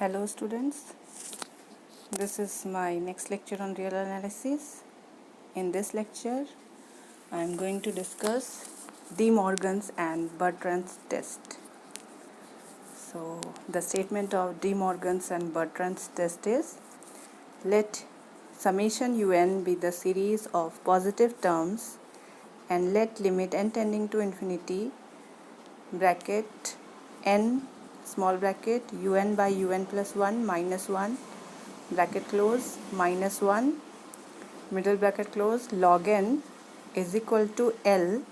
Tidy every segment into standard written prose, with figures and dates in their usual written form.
Hello students, this is my next lecture on real analysis. In this lecture, I am going to discuss Demorgan's and Bertrand's test. So, the statement of Demorgan's and Bertrand's test is, let summation un be the series of positive terms and let limit n tending to infinity bracket n small bracket un by un plus 1 minus 1 bracket close minus 1 middle bracket close log n is equal to L,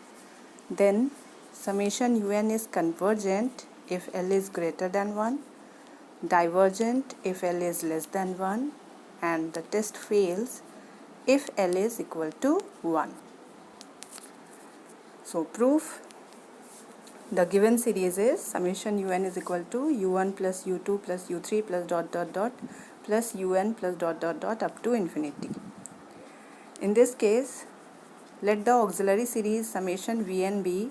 then summation un is convergent if L is greater than 1, divergent if L is less than 1, and the test fails if L is equal to 1. So proof: the given series is summation un is equal to u1 plus u2 plus u3 plus dot dot dot plus un plus dot dot dot up to infinity. In this case, let the auxiliary series summation vn be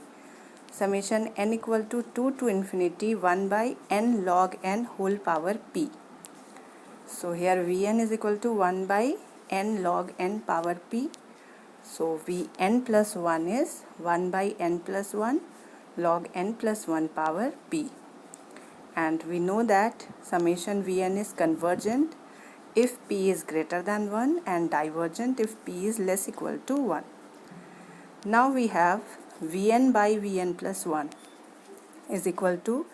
summation n equal to 2 to infinity 1 by n log n whole power p. So here vn is equal to 1 by n log n power p. So vn plus 1 is 1 by n plus 1 log n plus 1 power p, and we know that summation vn is convergent if p is greater than 1 and divergent if p is less equal to 1. Now we have vn by vn plus 1 is equal to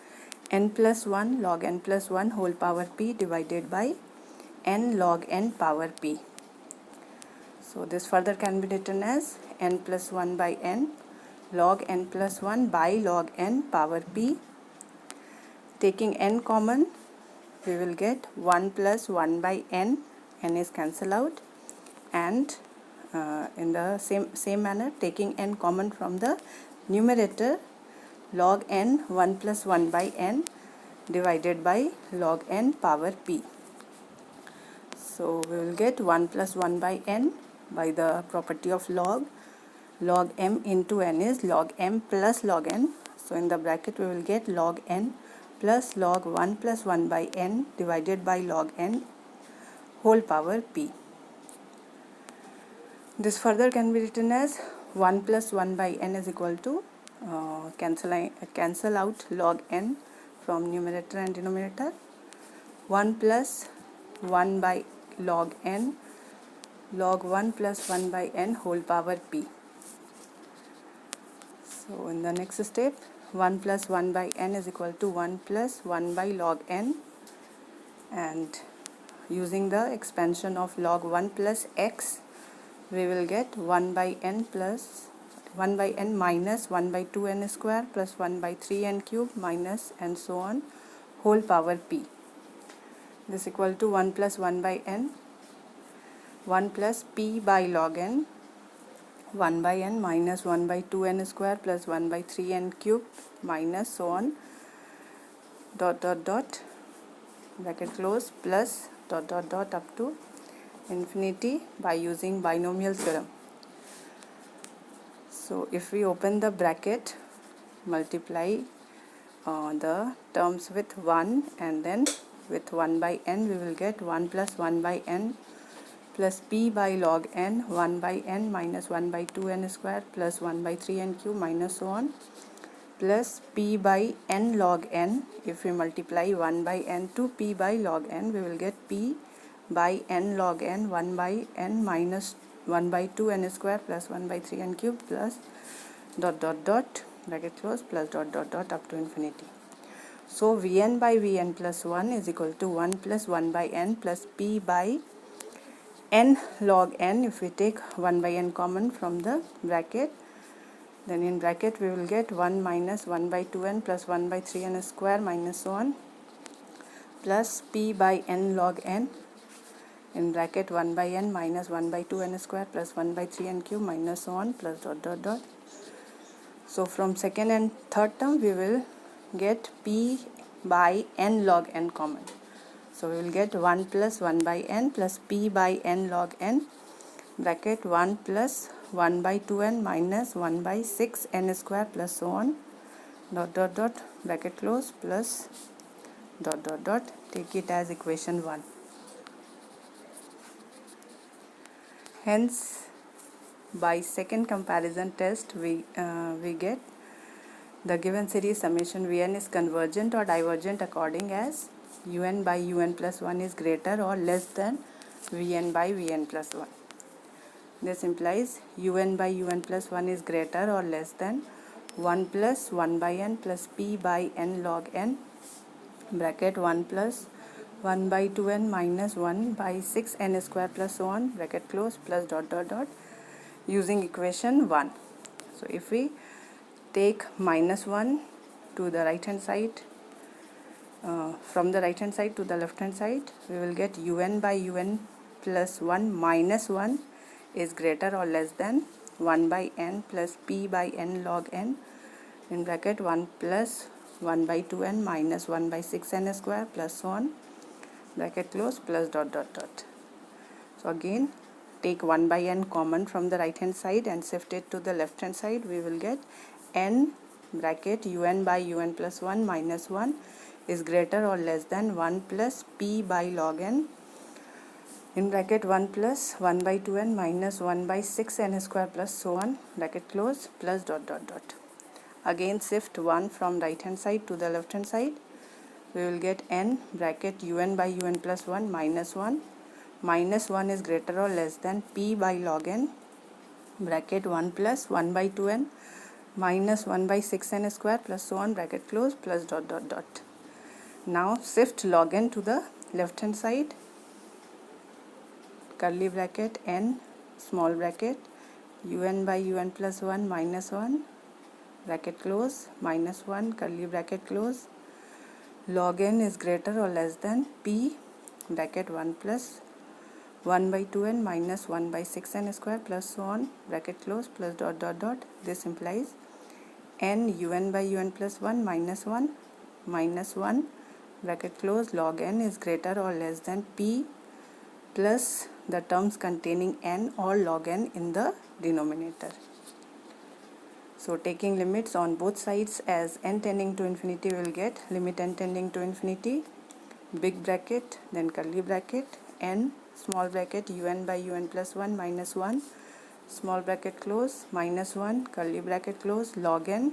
n plus 1 log n plus 1 whole power p divided by n log n power p. So this further can be written as n plus 1 by n log n plus 1 by log n power p. Taking n common, we will get 1 plus 1 by n is cancelled out, and in the same manner, taking n common from the numerator, log n 1 plus 1 by n divided by log n power p. So we will get 1 plus 1 by n by the property of log m into n is log m plus log n. So in the bracket we will get log n plus log 1 plus 1 by n divided by log n whole power p. This further can be written as 1 plus 1 by n is equal to cancel out log n from numerator and denominator, 1 plus 1 by log n log 1 plus 1 by n whole power p. So in the next step, 1 plus 1 by n is equal to 1 plus 1 by log n, and using the expansion of log 1 plus x, we will get 1 by n plus 1 by n minus 1 by 2n square plus 1 by 3n cube minus and so on whole power p. This equal to 1 plus 1 by n, 1 plus p by log n, 1 by n minus 1 by 2n square plus 1 by 3n cube minus so on dot dot dot bracket close plus dot dot dot up to infinity by using binomial theorem. So if we open the bracket, multiply the terms with 1 and then with 1 by n, we will get 1 plus 1 by n plus p by log n 1 by n minus 1 by 2n square plus 1 by 3n cube minus so on plus p by n log n. If we multiply 1 by n to p by log n, we will get p by n log n 1 by n minus 1 by 2n square plus 1 by 3n cube plus dot dot dot bracket close plus dot dot dot up to infinity. So vn by vn plus 1 is equal to 1 plus 1 by n plus p by n log n. If we take 1 by n common from the bracket, then in bracket we will get 1 minus 1 by 2n plus 1 by 3n square minus so on plus p by n log n in bracket 1 by n minus 1 by 2n square plus 1 by 3n cube minus so on plus dot dot dot. So from second and third term we will get p by n log n common. So we will get 1 plus 1 by n plus p by n log n bracket 1 plus 1 by 2n minus 1 by 6n square plus so on dot dot dot bracket close plus dot dot dot, take it as equation 1. Hence, by second comparison test, we get the given series summation Vn is convergent or divergent according as Un by Un plus 1 is greater or less than Vn by Vn plus 1. This implies Un by Un plus 1 is greater or less than 1 plus 1 by n plus p by n log n bracket 1 plus 1 by 2n minus 1 by 6n square plus so on bracket close plus dot dot dot using equation 1. So if we take minus 1 to the right hand side, from the right hand side to the left hand side, we will get Un by Un plus 1 minus 1 is greater or less than 1 by n plus p by n log n in bracket 1 plus 1 by 2n minus 1 by 6n square plus so on bracket close plus dot dot dot. So again, take 1 by n common from the right hand side and shift it to the left hand side. We will get n bracket Un by Un plus 1 minus 1 is greater or less than 1 plus p by log n in bracket 1 plus 1 by 2n minus 1 by 6n square plus so on bracket close plus dot dot dot. Again shift 1 from right hand side to the left hand side. We will get n bracket Un by Un plus 1 minus 1 is greater or less than p by log n bracket 1 plus 1 by 2n minus 1 by 6n square plus so on bracket close plus dot dot dot. Now shift log n to the left hand side, curly bracket n small bracket Un by Un plus 1 minus 1 bracket close minus 1 curly bracket close log n is greater or less than p bracket 1 plus 1 by 2n minus 1 by 6n square plus so on bracket close plus dot dot dot. This implies n Un by Un plus 1 minus 1 bracket close log n is greater or less than p plus the terms containing n or log n in the denominator. So taking limits on both sides as n tending to infinity, we will get limit n tending to infinity, big bracket, then curly bracket, n small bracket Un by Un plus 1 minus 1 small bracket close minus 1 curly bracket close log n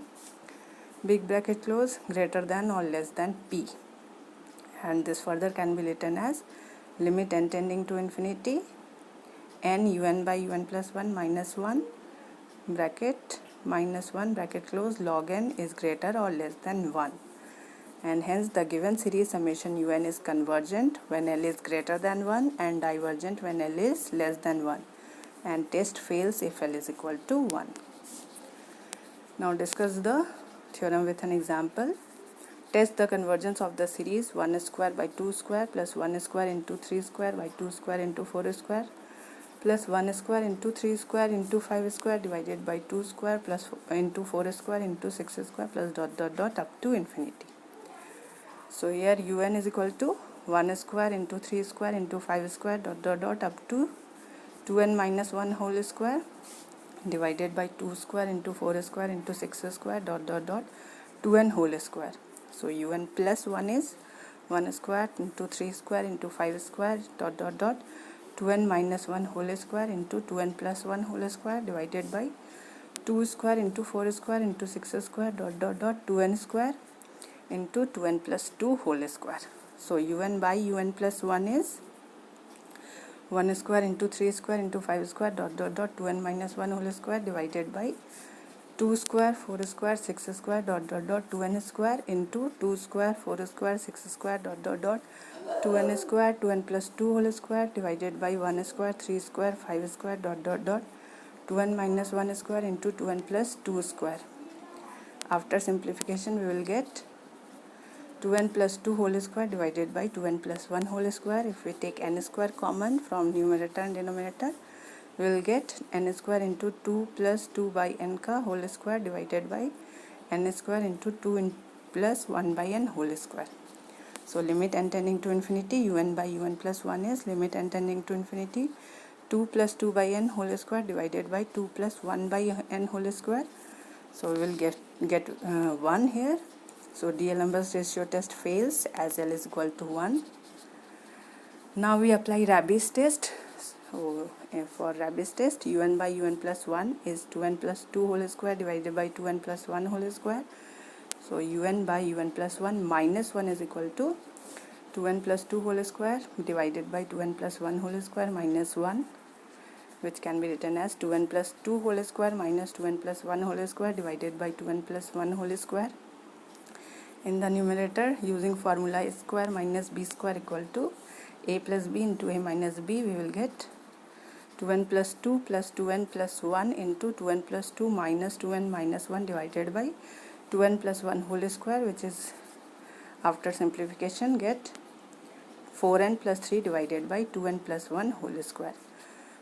big bracket close greater than or less than p, and this further can be written as limit n tending to infinity n Un by Un plus 1 minus 1 bracket minus 1 bracket close log n is greater or less than 1, and hence the given series summation Un is convergent when L is greater than 1 and divergent when L is less than 1, and test fails if L is equal to 1. Now discuss the theorem with an example. Test the convergence of the series 1 square by 2 square plus 1 square into 3 square by 2 square into 4 square plus 1 square into 3 square into 5 square divided by 2 square plus into 4 square into 6 square plus dot dot dot up to infinity. So here Un is equal to 1 square into 3 square into 5 square dot dot dot up to 2n minus 1 whole square divided by 2 square into 4 square into 6 square dot dot dot 2n whole square. So Un plus 1 is 1 square into 3 square into 5 square dot dot dot 2n minus 1 whole square into 2n plus 1 whole square divided by 2 square into 4 square into 6 square dot dot dot 2n square into 2n plus 2 whole square. So Un by Un plus 1 is 1 square into 3 square into 5 square dot dot dot 2n minus 1 whole square divided by 2 square 4 square 6 square dot dot dot 2n square into 2 square 4 square 6 square dot dot dot 2n square 2n plus 2 whole square divided by 1 square 3 square 5 square dot dot dot 2n minus 1 square into 2n plus 2 square. After simplification we will get 2n plus 2 whole square divided by 2n plus 1 whole square. If we take n square common from numerator and denominator, we will get n square into 2 plus 2 by n ka whole square divided by n square into 2 plus 1 by n whole square. So limit n tending to infinity Un by Un plus 1 is limit n tending to infinity 2 plus 2 by n whole square divided by 2 plus 1 by n whole square. So we will get 1 here So D'Alembert ratio test fails as L is equal to 1. Now we apply Rabi's test. So for Rabi's test, un by un plus 1 is 2n plus 2 whole square divided by 2n plus 1 whole square. So un by un plus 1 minus 1 is equal to 2n plus 2 whole square divided by 2n plus 1 whole square minus 1, which can be written as 2n plus 2 whole square minus 2n plus 1 whole square divided by 2n plus 1 whole square. In the numerator, using formula a square minus b square equal to a plus b into a minus b, we will get 2n plus 2 plus 2n plus 1 into 2n plus 2 minus 2n minus 1 divided by 2n plus 1 whole square, which is after simplification get 4n plus 3 divided by 2n plus 1 whole square.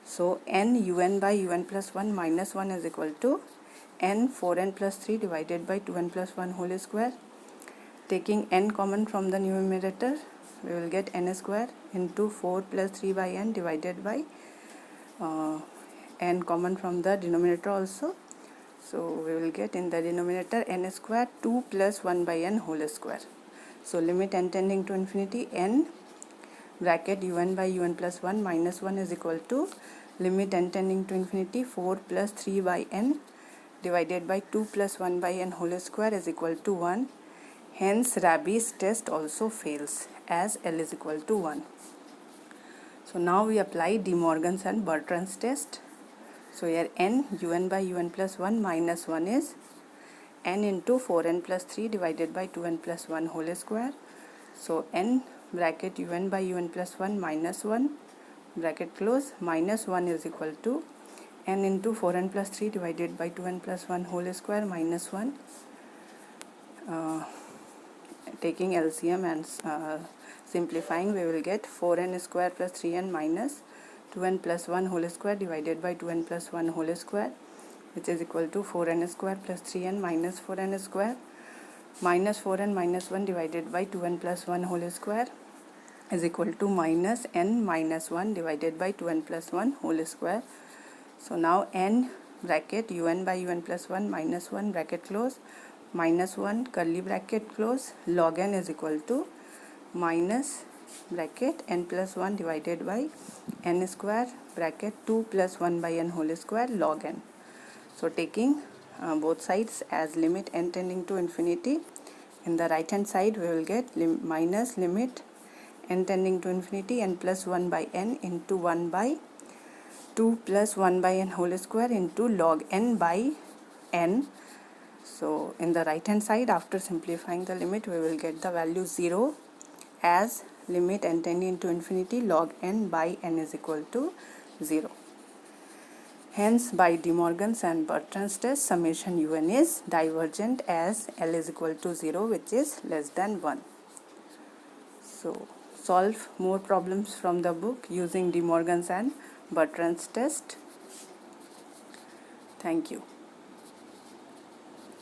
So n un by un plus 1 minus 1 is equal to n 4n plus 3 divided by 2n plus 1 whole square. Taking n common from the numerator, we will get n square into 4 plus 3 by n divided by n common from the denominator also. So we will get in the denominator n square 2 plus 1 by n whole square. So limit n tending to infinity, n bracket un by un plus 1 minus 1 is equal to limit n tending to infinity 4 plus 3 by n divided by 2 plus 1 by n whole square is equal to 1. Hence Rabi's test also fails as L is equal to 1. So now we apply Demorgan's and Bertrand's test. So here n un by un plus 1 minus 1 is n into 4n plus 3 divided by 2n plus 1 whole square. So n bracket un by un plus 1 minus 1 bracket close minus 1 is equal to n into 4n plus 3 divided by 2n plus 1 whole square minus 1. Taking LCM and simplifying, we will get 4n square plus 3n minus 2n plus 1 whole square divided by 2n plus 1 whole square, which is equal to 4n square plus 3n minus 4n square minus 4n minus 1 divided by 2n plus 1 whole square is equal to minus n minus 1 divided by 2n plus 1 whole square. So now n bracket un by un plus 1 minus 1 bracket close minus 1 curly bracket close log n is equal to minus bracket n plus 1 divided by n square bracket 2 plus 1 by n whole square log n. So taking both sides as limit n tending to infinity, in the right hand side we will get minus limit n tending to infinity n plus 1 by n into 1 by 2 plus 1 by n whole square into log n by n. So in the right hand side, after simplifying the limit, we will get the value 0 as limit n tending to infinity log n by n is equal to 0. Hence by Demorgan's and Bertrand's test, summation un is divergent as L is equal to 0, which is less than 1. So solve more problems from the book using Demorgan's and Bertrand's test. Thank you.